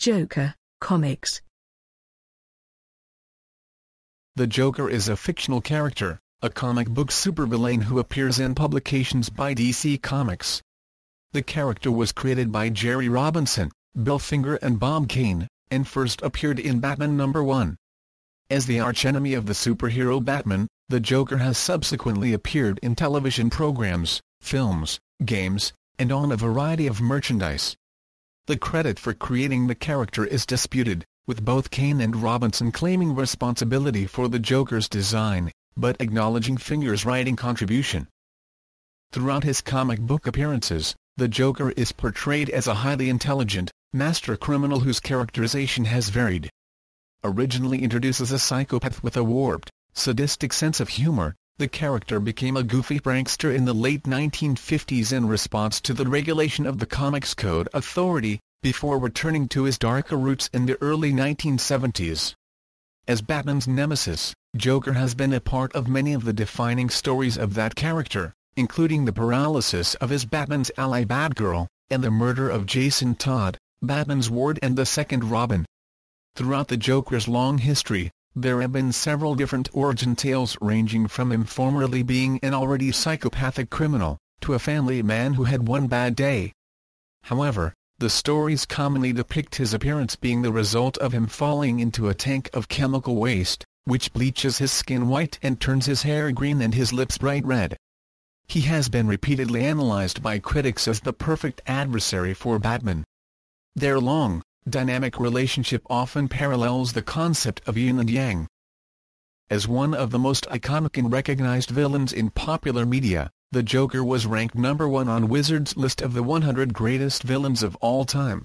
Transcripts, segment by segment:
Joker, comics. The Joker is a fictional character, a comic book supervillain who appears in publications by DC Comics. The character was created by Jerry Robinson, Bill Finger and Bob Kane, and first appeared in Batman #1. As the archenemy of the superhero Batman, the Joker has subsequently appeared in television programs, films, games, and on a variety of merchandise. The credit for creating the character is disputed, with both Kane and Robinson claiming responsibility for the Joker's design, but acknowledging Finger's writing contribution. Throughout his comic book appearances, the Joker is portrayed as a highly intelligent, master criminal whose characterization has varied. Originally introduced as a psychopath with a warped, sadistic sense of humor, the character became a goofy prankster in the late 1950s in response to the regulation of the Comics Code Authority, before returning to his darker roots in the early 1970s. As Batman's nemesis, Joker has been a part of many of the defining stories of that character, including the paralysis of his Batman's ally Batgirl, and the murder of Jason Todd, Batman's ward and the second Robin. Throughout the Joker's long history, there have been several different origin tales ranging from him formerly being an already psychopathic criminal, to a family man who had one bad day. However, the stories commonly depict his appearance being the result of him falling into a tank of chemical waste, which bleaches his skin white and turns his hair green and his lips bright red. He has been repeatedly analyzed by critics as the perfect adversary for Batman. Their long, dynamic relationship often parallels the concept of yin and yang. As one of the most iconic and recognized villains in popular media, the Joker was ranked #1 on Wizard's list of the 100 greatest villains of all time.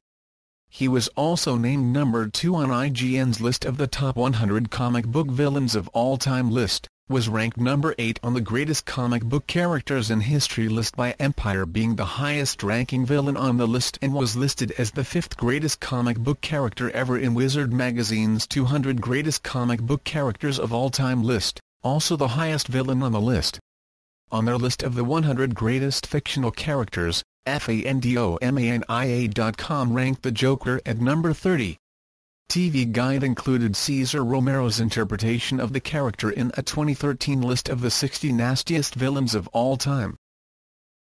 He was also named #2 on IGN's list of the top 100 comic book villains of all time list, was ranked #8 on the greatest comic book characters in history list by Empire, being the highest-ranking villain on the list, and was listed as the 5th greatest comic book character ever in Wizard magazine's 200 greatest comic book characters of all time list, also the highest villain on the list. On their list of the 100 greatest fictional characters, FANDOMANIA.com ranked the Joker at number 30. TV Guide included Cesar Romero's interpretation of the character in a 2013 list of the 60 nastiest villains of all time.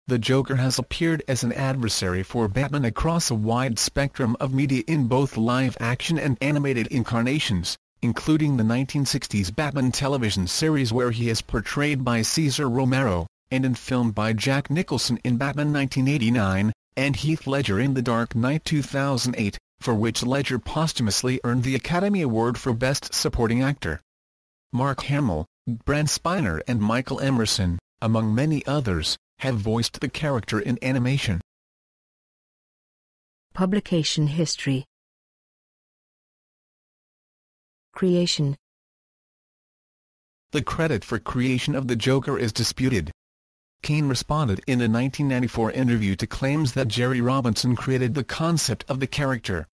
The Joker has appeared as an adversary for Batman across a wide spectrum of media in both live-action and animated incarnations, including the 1960s Batman television series where he is portrayed by Cesar Romero, and in film by Jack Nicholson in Batman 1989, and Heath Ledger in The Dark Knight 2008, for which Ledger posthumously earned the Academy Award for Best Supporting Actor. Mark Hamill, Brent Spiner and Michael Emerson, among many others, have voiced the character in animation. Publication history. Creation. The credit for creation of the Joker is disputed. Kane responded in a 1994 interview to claims that Jerry Robinson created the concept of the character.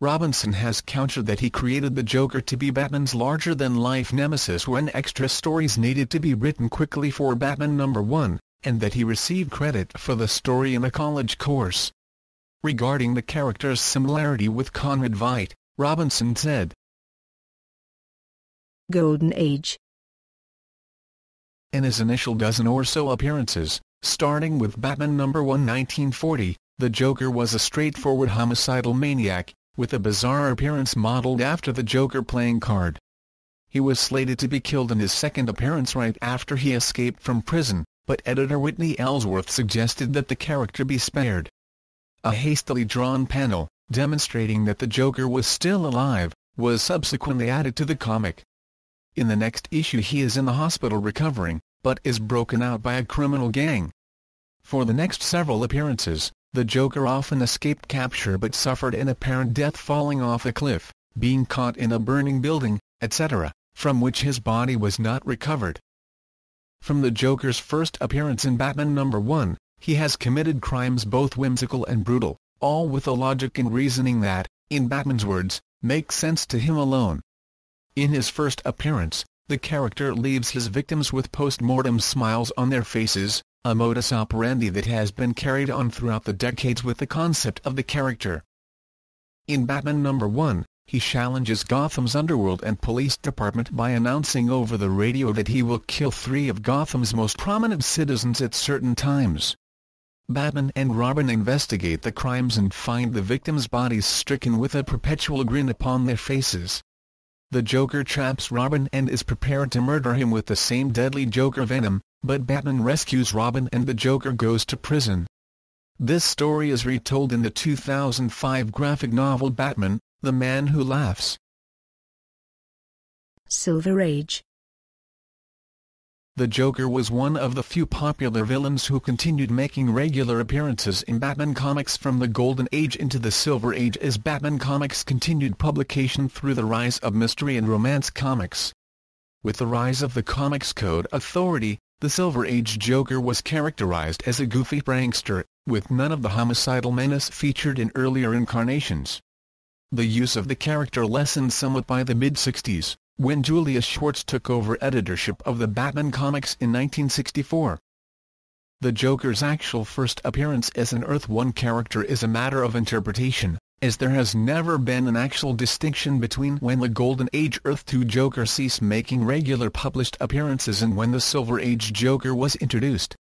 Robinson has countered that he created the Joker to be Batman's larger-than-life nemesis when extra stories needed to be written quickly for Batman #1, and that he received credit for the story in a college course. Regarding the character's similarity with Conrad Veidt, Robinson said, Golden Age. In his initial dozen or so appearances, starting with Batman #1 1940, the Joker was a straightforward homicidal maniac, with a bizarre appearance modeled after the Joker playing card. He was slated to be killed in his second appearance right after he escaped from prison, but editor Whitney Ellsworth suggested that the character be spared. A hastily drawn panel, demonstrating that the Joker was still alive, was subsequently added to the comic. In the next issue he is in the hospital recovering, but is broken out by a criminal gang. For the next several appearances, the Joker often escaped capture but suffered an apparent death falling off a cliff, being caught in a burning building, etc., from which his body was not recovered. From the Joker's first appearance in Batman #1, he has committed crimes both whimsical and brutal, all with a logic and reasoning that, in Batman's words, makes sense to him alone. In his first appearance, the character leaves his victims with post-mortem smiles on their faces, a modus operandi that has been carried on throughout the decades with the concept of the character. In Batman #1, he challenges Gotham's underworld and police department by announcing over the radio that he will kill 3 of Gotham's most prominent citizens at certain times. Batman and Robin investigate the crimes and find the victims' bodies stricken with a perpetual grin upon their faces. The Joker traps Robin and is prepared to murder him with the same deadly Joker venom, but Batman rescues Robin and the Joker goes to prison. This story is retold in the 2005 graphic novel Batman, The Man Who Laughs. Silver Age. The Joker was one of the few popular villains who continued making regular appearances in Batman comics from the Golden Age into the Silver Age as Batman comics continued publication through the rise of mystery and romance comics. With the rise of the Comics Code Authority, the Silver Age Joker was characterized as a goofy prankster, with none of the homicidal menace featured in earlier incarnations. The use of the character lessened somewhat by the mid-60s, when Julius Schwartz took over editorship of the Batman comics in 1964. The Joker's actual first appearance as an Earth-1 character is a matter of interpretation, as there has never been an actual distinction between when the Golden Age Earth-2 Joker ceased making regular published appearances and when the Silver Age Joker was introduced.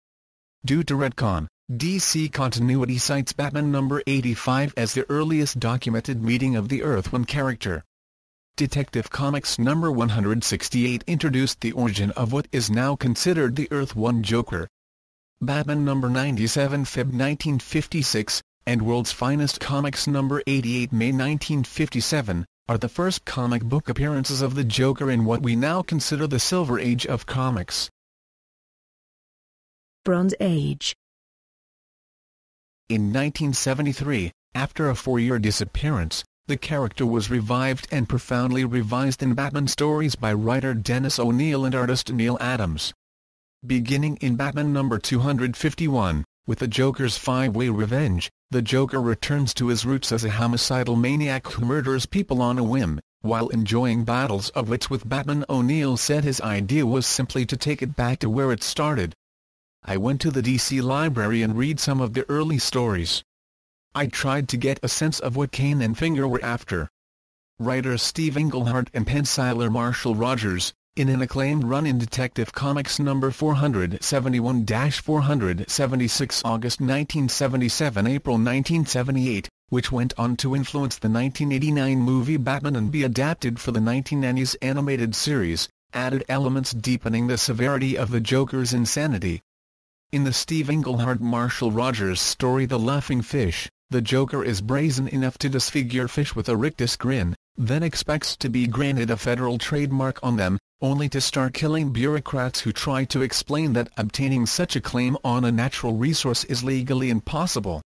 Due to retcon, DC Continuity cites Batman #85 as the earliest documented meeting of the Earth-1 character. Detective Comics #168 introduced the origin of what is now considered the Earth-1 Joker. Batman #97 Feb 1956, and World's Finest Comics #88 May 1957, are the first comic book appearances of the Joker in what we now consider the Silver Age of comics. Bronze Age. In 1973, after a 4-year disappearance, the character was revived and profoundly revised in Batman stories by writer Dennis O'Neil and artist Neil Adams. Beginning in Batman #251, with the Joker's 5-way revenge, the Joker returns to his roots as a homicidal maniac who murders people on a whim, while enjoying battles of wits with Batman. O'Neil said his idea was simply to take it back to where it started. "I went to the DC library and read some of the early stories. I tried to get a sense of what Kane and Finger were after." Writers Steve Englehart and penciler Marshall Rogers, in an acclaimed run in Detective Comics #471-476 August 1977–April 1978, which went on to influence the 1989 movie Batman and be adapted for the 1990s animated series, added elements deepening the severity of the Joker's insanity. In the Steve Englehart-Marshall Rogers story The Laughing Fish, the Joker is brazen enough to disfigure fish with a rictus grin, then expects to be granted a federal trademark on them, only to start killing bureaucrats who try to explain that obtaining such a claim on a natural resource is legally impossible.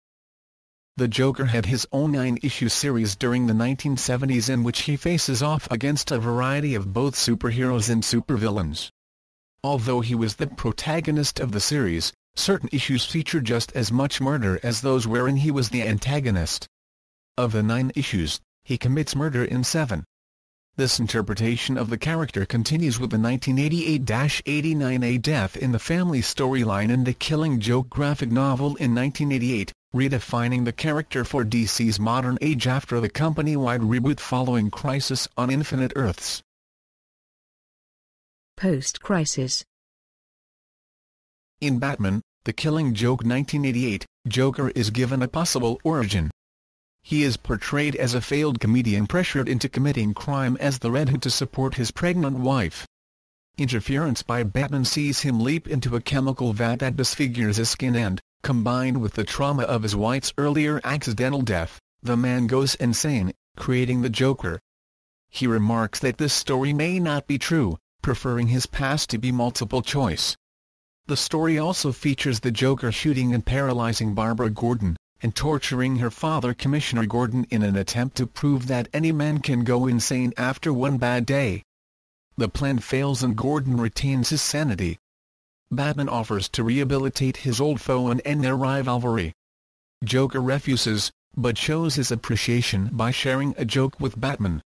The Joker had his own 9-issue series during the 1970s in which he faces off against a variety of both superheroes and supervillains. Although he was the protagonist of the series, certain issues feature just as much murder as those wherein he was the antagonist. Of the 9 issues, he commits murder in 7. This interpretation of the character continues with the 1988-89 A Death in the Family storyline and the Killing Joke graphic novel in 1988, redefining the character for DC's modern age after the company-wide reboot following Crisis on Infinite Earths. Post-Crisis. In Batman, The Killing Joke 1988, Joker is given a possible origin. He is portrayed as a failed comedian pressured into committing crime as the Red Hood to support his pregnant wife. Interference by Batman sees him leap into a chemical vat that disfigures his skin and, combined with the trauma of his wife's earlier accidental death, the man goes insane, creating the Joker. He remarks that this story may not be true, preferring his past to be multiple choice. The story also features the Joker shooting and paralyzing Barbara Gordon, and torturing her father Commissioner Gordon in an attempt to prove that any man can go insane after one bad day. The plan fails and Gordon retains his sanity. Batman offers to rehabilitate his old foe and end their rivalry. Joker refuses, but shows his appreciation by sharing a joke with Batman.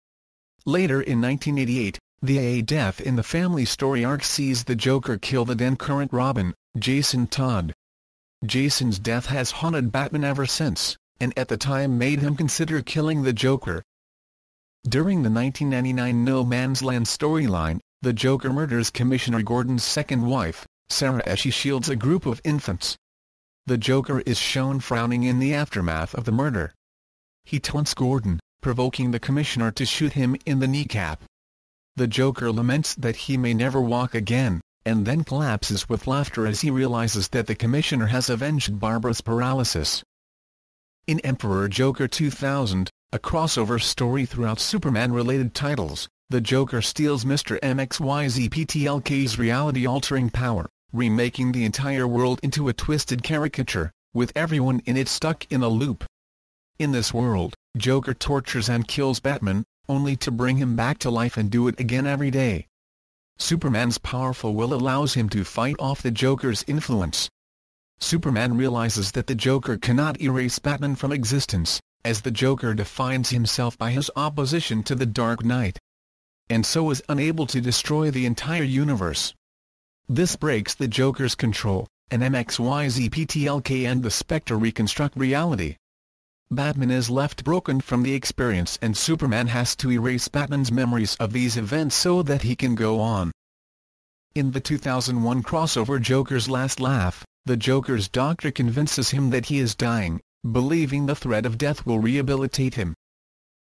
Later in 1988, the A Death in the Family story arc sees the Joker kill the then-current Robin, Jason Todd. Jason's death has haunted Batman ever since, and at the time made him consider killing the Joker. During the 1999 No Man's Land storyline, the Joker murders Commissioner Gordon's second wife, Sarah, as she shields a group of infants. The Joker is shown frowning in the aftermath of the murder. He taunts Gordon, provoking the Commissioner to shoot him in the kneecap. The Joker laments that he may never walk again, and then collapses with laughter as he realizes that the Commissioner has avenged Barbara's paralysis. In Emperor Joker 2000, a crossover story throughout Superman-related titles, the Joker steals Mr. MXYZPTLK's reality-altering power, remaking the entire world into a twisted caricature, with everyone in it stuck in a loop. In this world, Joker tortures and kills Batman, only to bring him back to life and do it again every day. Superman's powerful will allows him to fight off the Joker's influence. Superman realizes that the Joker cannot erase Batman from existence, as the Joker defines himself by his opposition to the Dark Knight, and so is unable to destroy the entire universe. This breaks the Joker's control, and MXYZPTLK and the Spectre reconstruct reality. Batman is left broken from the experience, and Superman has to erase Batman's memories of these events so that he can go on. In the 2001 crossover Joker's Last Laugh, the Joker's doctor convinces him that he is dying, believing the threat of death will rehabilitate him.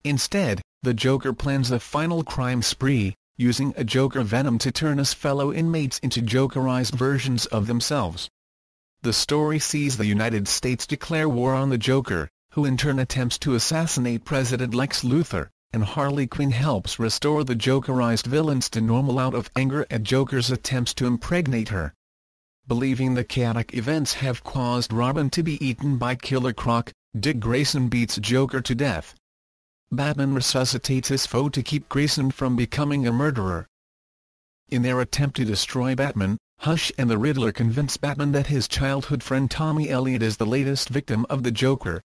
Instead, the Joker plans a final crime spree, using a Joker venom to turn his fellow inmates into Jokerized versions of themselves. The story sees the United States declare war on the Joker, who in turn attempts to assassinate President Lex Luthor, and Harley Quinn helps restore the Jokerized villains to normal out of anger at Joker's attempts to impregnate her. Believing the chaotic events have caused Robin to be eaten by Killer Croc, Dick Grayson beats Joker to death. Batman resuscitates his foe to keep Grayson from becoming a murderer. In their attempt to destroy Batman, Hush and the Riddler convince Batman that his childhood friend Tommy Elliot is the latest victim of the Joker.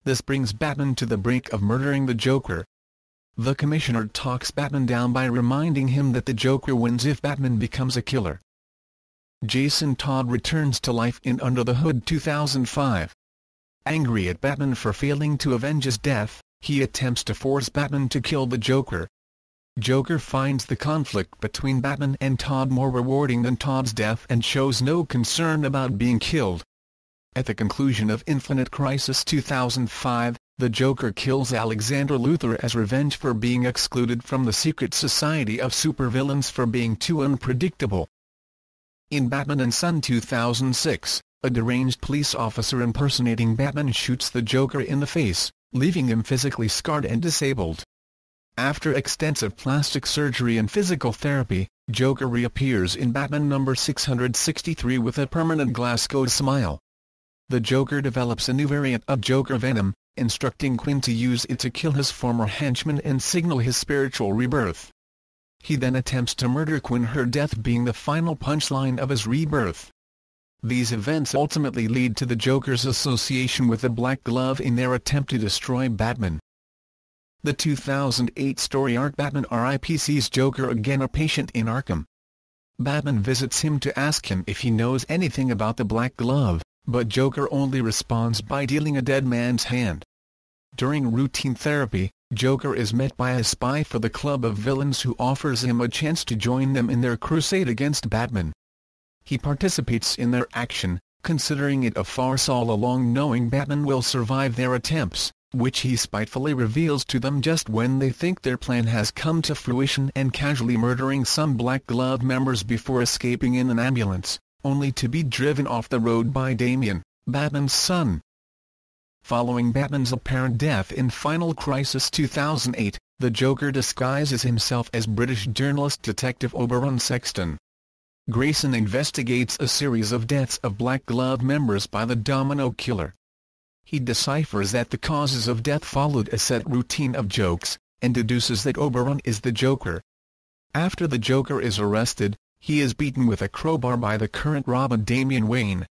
This brings Batman to the brink of murdering the Joker. The Commissioner talks Batman down by reminding him that the Joker wins if Batman becomes a killer. Jason Todd returns to life in Under the Hood 2005. Angry at Batman for failing to avenge his death, he attempts to force Batman to kill the Joker. Joker finds the conflict between Batman and Todd more rewarding than Todd's death and shows no concern about being killed. At the conclusion of Infinite Crisis 2005, the Joker kills Alexander Luthor as revenge for being excluded from the secret society of supervillains for being too unpredictable. In Batman and Son 2006, a deranged police officer impersonating Batman shoots the Joker in the face, leaving him physically scarred and disabled. After extensive plastic surgery and physical therapy, Joker reappears in Batman number 663 with a permanent Glasgow smile. The Joker develops a new variant of Joker Venom, instructing Quinn to use it to kill his former henchman and signal his spiritual rebirth. He then attempts to murder Quinn, her death being the final punchline of his rebirth. These events ultimately lead to the Joker's association with the Black Glove in their attempt to destroy Batman. The 2008 story arc Batman R.I.P. sees Joker again, a patient in Arkham. Batman visits him to ask him if he knows anything about the Black Glove, but Joker only responds by dealing a dead man's hand. During routine therapy, Joker is met by a spy for the Club of Villains who offers him a chance to join them in their crusade against Batman. He participates in their action, considering it a farce all along, knowing Batman will survive their attempts, which he spitefully reveals to them just when they think their plan has come to fruition, and casually murdering some Black Glove members before escaping in an ambulance, only to be driven off the road by Damian, Batman's son. Following Batman's apparent death in Final Crisis 2008, the Joker disguises himself as British journalist Detective Oberon Sexton. Grayson investigates a series of deaths of Black Glove members by the Domino Killer. He deciphers that the causes of death followed a set routine of jokes, and deduces that Oberon is the Joker. After the Joker is arrested, he is beaten with a crowbar by the current Robin Damian Wayne.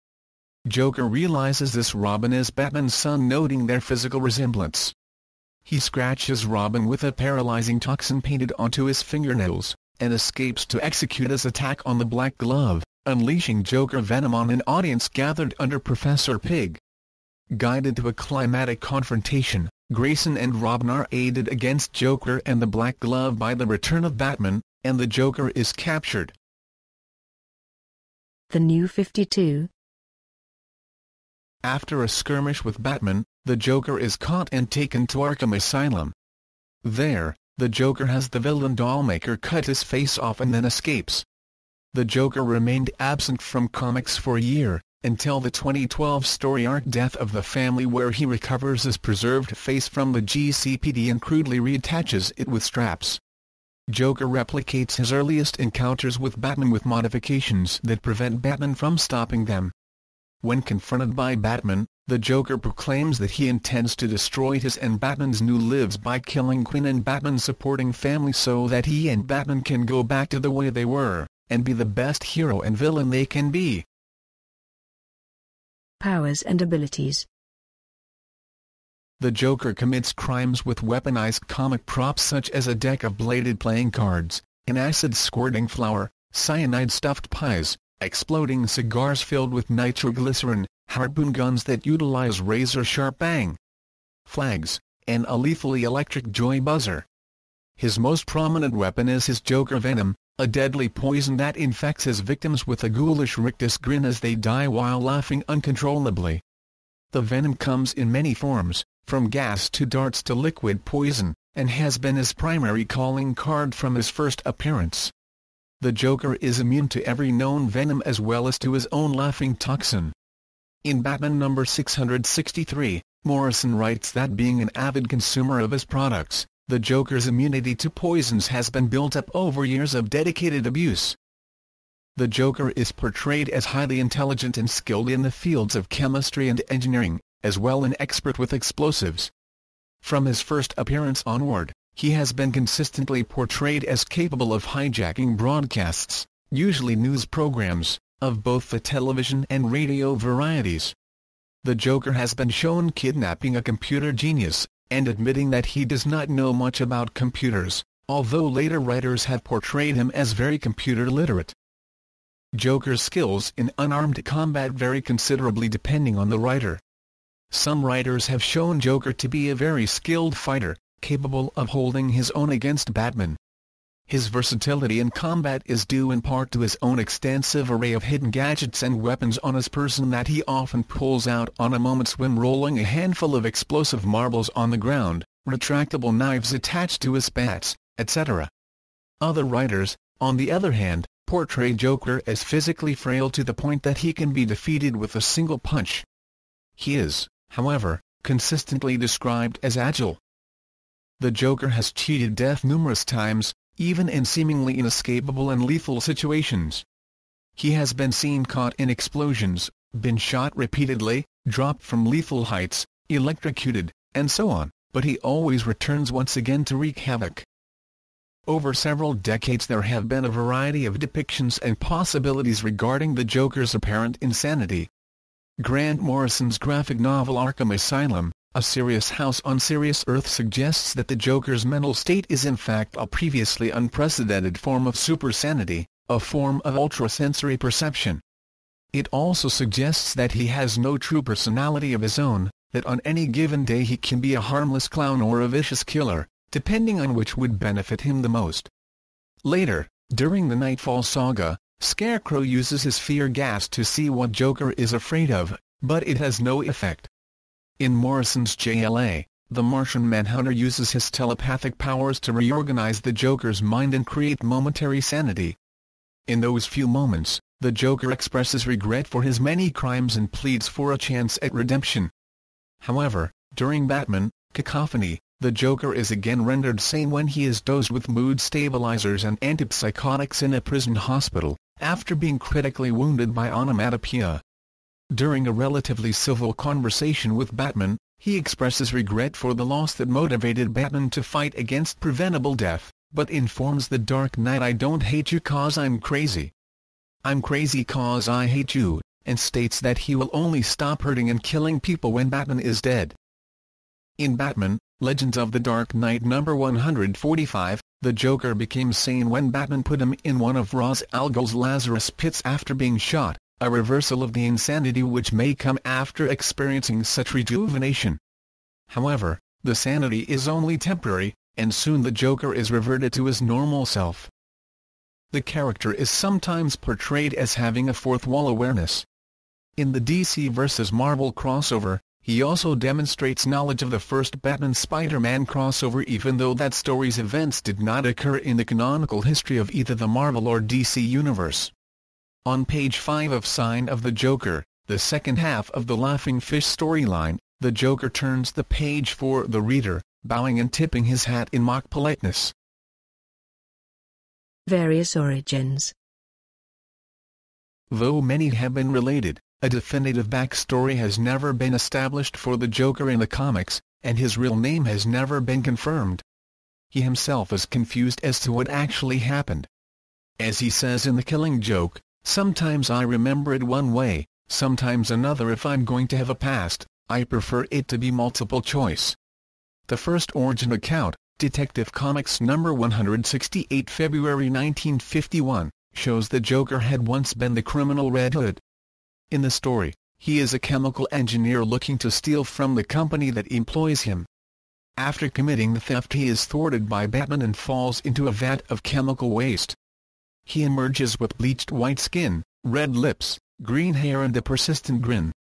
Joker realizes this Robin is Batman's son, noting their physical resemblance. He scratches Robin with a paralyzing toxin painted onto his fingernails, and escapes to execute his attack on the Black Glove, unleashing Joker Venom on an audience gathered under Professor Pig. Guided to a climatic confrontation, Grayson and Robin are aided against Joker and the Black Glove by the return of Batman, and the Joker is captured. The New 52. After a skirmish with Batman, the Joker is caught and taken to Arkham Asylum. There, the Joker has the villain Dollmaker cut his face off and then escapes. The Joker remained absent from comics for a year, until the 2012 story arc Death of the Family, where he recovers his preserved face from the GCPD and crudely reattaches it with straps. Joker replicates his earliest encounters with Batman with modifications that prevent Batman from stopping them. When confronted by Batman, the Joker proclaims that he intends to destroy his and Batman's new lives by killing Quinn and Batman's supporting family so that he and Batman can go back to the way they were, and be the best hero and villain they can be. Powers and abilities. The Joker commits crimes with weaponized comic props such as a deck of bladed playing cards, an acid-squirting flower, cyanide-stuffed pies, exploding cigars filled with nitroglycerin, harpoon guns that utilize razor-sharp bang flags, and a lethally electric joy buzzer. His most prominent weapon is his Joker Venom, a deadly poison that infects his victims with a ghoulish rictus grin as they die while laughing uncontrollably. The venom comes in many forms, from gas to darts to liquid poison, and has been his primary calling card from his first appearance. The Joker is immune to every known venom as well as to his own laughing toxin. In Batman number 663, Morrison writes that being an avid consumer of his products, the Joker's immunity to poisons has been built up over years of dedicated abuse. The Joker is portrayed as highly intelligent and skilled in the fields of chemistry and engineering, as well an expert with explosives. From his first appearance onward, he has been consistently portrayed as capable of hijacking broadcasts, usually news programs, of both the television and radio varieties. The Joker has been shown kidnapping a computer genius, and admitting that he does not know much about computers, although later writers have portrayed him as very computer literate. Joker's skills in unarmed combat vary considerably depending on the writer. Some writers have shown Joker to be a very skilled fighter, capable of holding his own against Batman. His versatility in combat is due in part to his own extensive array of hidden gadgets and weapons on his person that he often pulls out on a moment's whim, rolling a handful of explosive marbles on the ground, retractable knives attached to his spats, etc. Other writers, on the other hand, portray Joker as physically frail to the point that he can be defeated with a single punch. He is, however, consistently described as agile. The Joker has cheated death numerous times, even in seemingly inescapable and lethal situations. He has been seen caught in explosions, been shot repeatedly, dropped from lethal heights, electrocuted, and so on, but he always returns once again to wreak havoc. Over several decades there have been a variety of depictions and possibilities regarding the Joker's apparent insanity. Grant Morrison's graphic novel Arkham Asylum, A Serious House on Serious Earth, suggests that the Joker's mental state is in fact a previously unprecedented form of supersanity, a form of ultrasensory perception. It also suggests that he has no true personality of his own, that on any given day he can be a harmless clown or a vicious killer, depending on which would benefit him the most. Later, during the Nightfall saga, Scarecrow uses his fear gas to see what Joker is afraid of, but it has no effect. In Morrison's JLA, the Martian Manhunter uses his telepathic powers to reorganize the Joker's mind and create momentary sanity. In those few moments, the Joker expresses regret for his many crimes and pleads for a chance at redemption. However, during Batman, Cacophony, the Joker is again rendered sane when he is dosed with mood stabilizers and antipsychotics in a prison hospital, after being critically wounded by onomatopoeia. During a relatively civil conversation with Batman, he expresses regret for the loss that motivated Batman to fight against preventable death, but informs the Dark Knight, "I don't hate you cause I'm crazy. I'm crazy cause I hate you," and states that he will only stop hurting and killing people when Batman is dead. In Batman, Legends of the Dark Knight number 145, the Joker became sane when Batman put him in one of Ra's al Ghul's Lazarus pits after being shot, a reversal of the insanity which may come after experiencing such rejuvenation. However, the sanity is only temporary, and soon the Joker is reverted to his normal self. The character is sometimes portrayed as having a fourth-wall awareness. In the DC vs. Marvel crossover, he also demonstrates knowledge of the first Batman-Spider-Man crossover even though that story's events did not occur in the canonical history of either the Marvel or DC universe. On page 5 of Sign of the Joker, the second half of the Laughing Fish storyline, the Joker turns the page for the reader, bowing and tipping his hat in mock politeness. Various origins. Though many have been related, a definitive backstory has never been established for the Joker in the comics, and his real name has never been confirmed. He himself is confused as to what actually happened. As he says in The Killing Joke, "Sometimes I remember it one way, sometimes another. If I'm going to have a past, I prefer it to be multiple choice." The first origin account, Detective Comics number 168 February 1951, shows the Joker had once been the criminal Red Hood. In the story, he is a chemical engineer looking to steal from the company that employs him. After committing the theft, he is thwarted by Batman and falls into a vat of chemical waste. He emerges with bleached white skin, red lips, green hair and a persistent grin.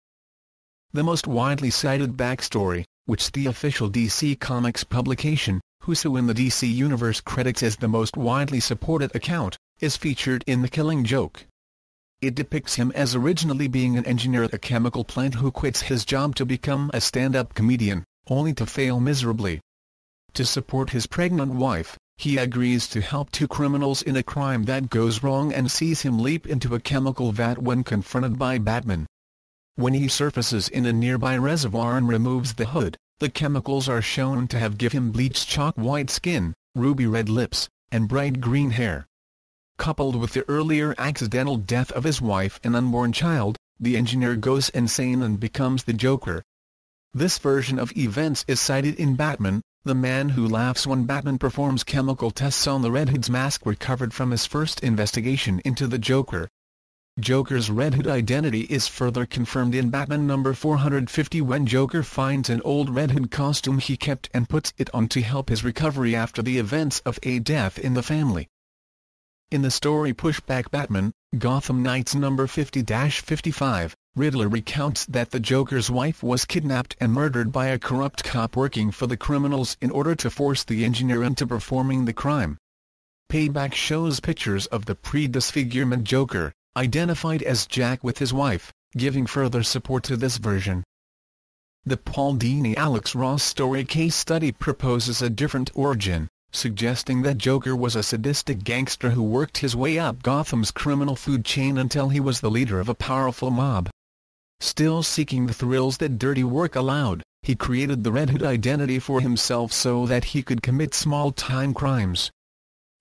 The most widely cited backstory, which the official DC Comics publication, Whoso in the DC Universe credits as the most widely supported account, is featured in The Killing Joke. It depicts him as originally being an engineer at a chemical plant who quits his job to become a stand-up comedian, only to fail miserably. To support his pregnant wife, he agrees to help two criminals in a crime that goes wrong and sees him leap into a chemical vat when confronted by Batman. When he surfaces in a nearby reservoir and removes the hood, the chemicals are shown to have given him bleached chalk-white skin, ruby red lips, and bright green hair. Coupled with the earlier accidental death of his wife and unborn child, the engineer goes insane and becomes the Joker. This version of events is cited in Batman, The Man Who Laughs when Batman performs chemical tests on the Red Hood's mask recovered from his first investigation into the Joker. Joker's Red Hood identity is further confirmed in Batman number 450 when Joker finds an old Red Hood costume he kept and puts it on to help his recovery after the events of a death in the family. In the story Pushback Batman, Gotham Knights number 50-55, Riddler recounts that the Joker's wife was kidnapped and murdered by a corrupt cop working for the criminals in order to force the engineer into performing the crime. Payback shows pictures of the pre-disfigurement Joker, identified as Jack with his wife, giving further support to this version. The Paul Dini Alex Ross story case study proposes a different origin, suggesting that Joker was a sadistic gangster who worked his way up Gotham's criminal food chain until he was the leader of a powerful mob. Still seeking the thrills that dirty work allowed, he created the Red Hood identity for himself so that he could commit small-time crimes.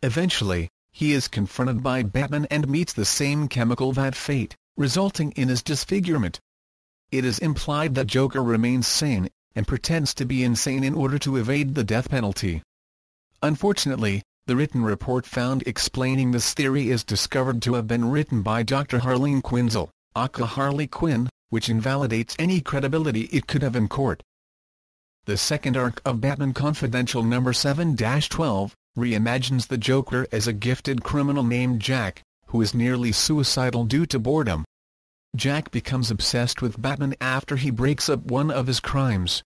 Eventually, he is confronted by Batman and meets the same chemical vat fate, resulting in his disfigurement. It is implied that Joker remains sane, and pretends to be insane in order to evade the death penalty. Unfortunately, the written report found explaining this theory is discovered to have been written by Dr. Harleen Quinzel, aka Harley Quinn, which invalidates any credibility it could have in court. The second arc of Batman Confidential number 7-12, reimagines the Joker as a gifted criminal named Jack, who is nearly suicidal due to boredom. Jack becomes obsessed with Batman after he breaks up one of his crimes.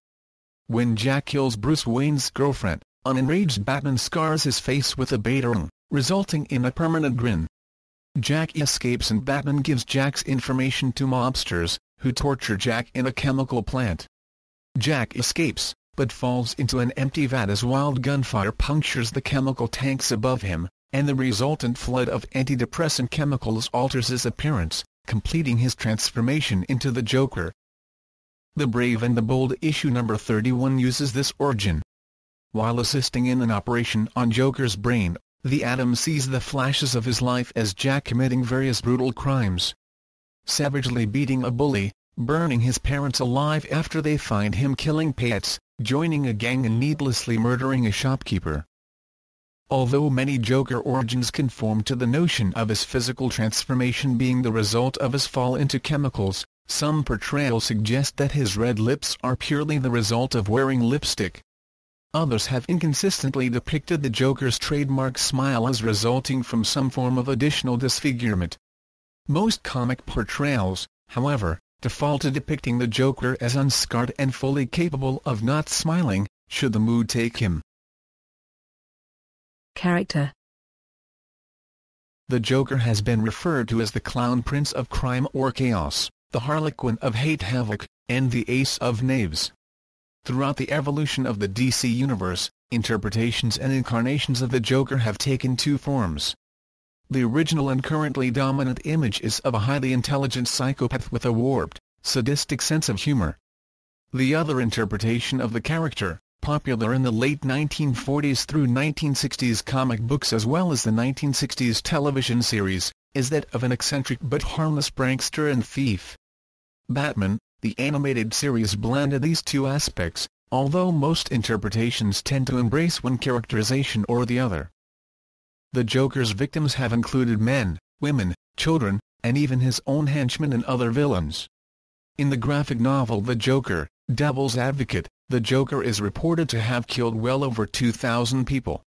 When Jack kills Bruce Wayne's girlfriend, an enraged Batman scars his face with a batarang, resulting in a permanent grin. Jack escapes and Batman gives Jack's information to mobsters, who torture Jack in a chemical plant. Jack escapes, but falls into an empty vat as wild gunfire punctures the chemical tanks above him, and the resultant flood of antidepressant chemicals alters his appearance, completing his transformation into the Joker. The Brave and the Bold issue number 31 uses this origin. While assisting in an operation on Joker's brain, the Atom sees the flashes of his life as Jack committing various brutal crimes. Savagely beating a bully, burning his parents alive after they find him killing pets, joining a gang and needlessly murdering a shopkeeper. Although many Joker origins conform to the notion of his physical transformation being the result of his fall into chemicals, some portrayals suggest that his red lips are purely the result of wearing lipstick. Others have inconsistently depicted the Joker's trademark smile as resulting from some form of additional disfigurement. Most comic portrayals, however, default to depicting the Joker as unscarred and fully capable of not smiling, should the mood take him. Character. The Joker has been referred to as the Clown Prince of Crime or Chaos, the Harlequin of Hate Havoc, and the Ace of Knaves. Throughout the evolution of the DC Universe, interpretations and incarnations of the Joker have taken two forms. The original and currently dominant image is of a highly intelligent psychopath with a warped, sadistic sense of humor. The other interpretation of the character, popular in the late 1940s through 1960s comic books as well as the 1960s television series, is that of an eccentric but harmless prankster and thief. Batman, the animated series, blended these two aspects, although most interpretations tend to embrace one characterization or the other. The Joker's victims have included men, women, children, and even his own henchmen and other villains. In the graphic novel The Joker, Devil's Advocate, the Joker is reported to have killed well over 2,000 people.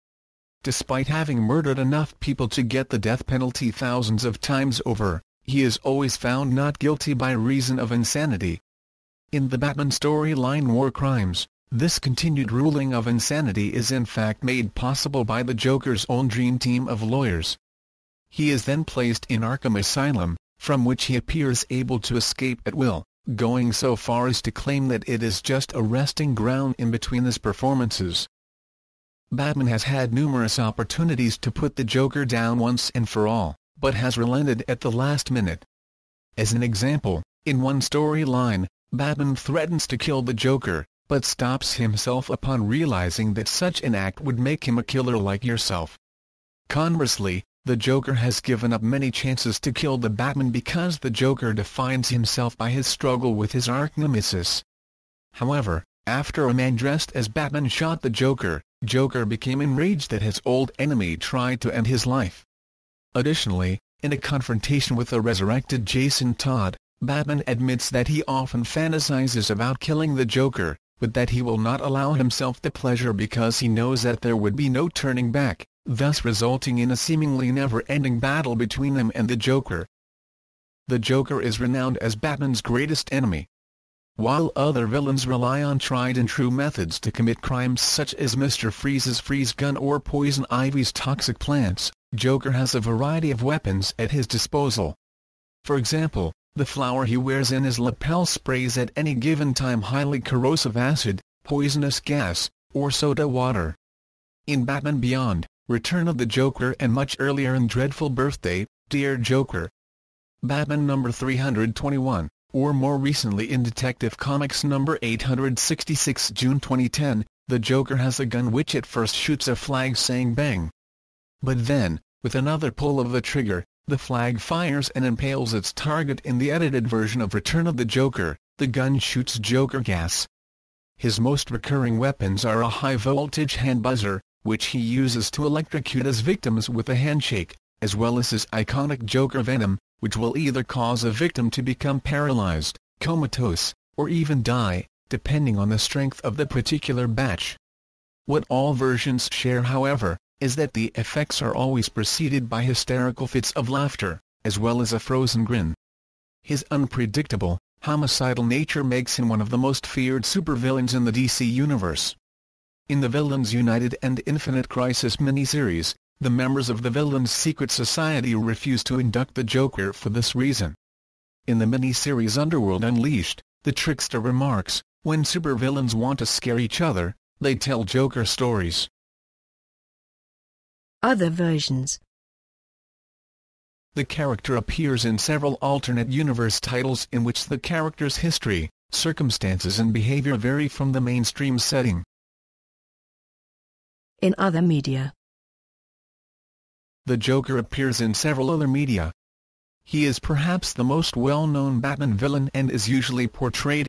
Despite having murdered enough people to get the death penalty thousands of times over, he is always found not guilty by reason of insanity. In the Batman storyline War Crimes, this continued ruling of insanity is in fact made possible by the Joker's own dream team of lawyers. He is then placed in Arkham Asylum, from which he appears able to escape at will, going so far as to claim that it is just a resting ground in between his performances. Batman has had numerous opportunities to put the Joker down once and for all, but has relented at the last minute. As an example, in one storyline, Batman threatens to kill the Joker, but stops himself upon realizing that such an act would make him a killer like yourself. Conversely, the Joker has given up many chances to kill the Batman because the Joker defines himself by his struggle with his arch-nemesis. However, after a man dressed as Batman shot the Joker, Joker became enraged that his old enemy tried to end his life. Additionally, in a confrontation with a resurrected Jason Todd, Batman admits that he often fantasizes about killing the Joker, but that he will not allow himself the pleasure because he knows that there would be no turning back, thus resulting in a seemingly never-ending battle between him and the Joker. The Joker is renowned as Batman's greatest enemy. While other villains rely on tried-and-true methods to commit crimes such as Mr. Freeze's freeze gun or Poison Ivy's toxic plants, Joker has a variety of weapons at his disposal. For example, the flower he wears in his lapel sprays at any given time highly corrosive acid, poisonous gas, or soda water. In Batman Beyond, Return of the Joker, and much earlier in Dreadful Birthday, Dear Joker, Batman number 321, or more recently in Detective Comics number 866 June 2010, the Joker has a gun which at first shoots a flag saying bang. But then, with another pull of the trigger, the flag fires and impales its target. In the edited version of Return of the Joker, the gun shoots Joker gas. His most recurring weapons are a high-voltage hand buzzer, which he uses to electrocute his victims with a handshake, as well as his iconic Joker venom, which will either cause a victim to become paralyzed, comatose, or even die, depending on the strength of the particular batch. What all versions share, however, is that the effects are always preceded by hysterical fits of laughter, as well as a frozen grin. His unpredictable, homicidal nature makes him one of the most feared supervillains in the DC Universe. In the Villains United and Infinite Crisis miniseries, the members of the Villains' Secret Society refuse to induct the Joker for this reason. In the miniseries Underworld Unleashed, the trickster remarks, "When supervillains want to scare each other, they tell Joker stories." Other versions. The character appears in several alternate universe titles in which the character's history, circumstances and behavior vary from the mainstream setting. In other media. The Joker appears in several other media. He is perhaps the most well-known Batman villain and is usually portrayed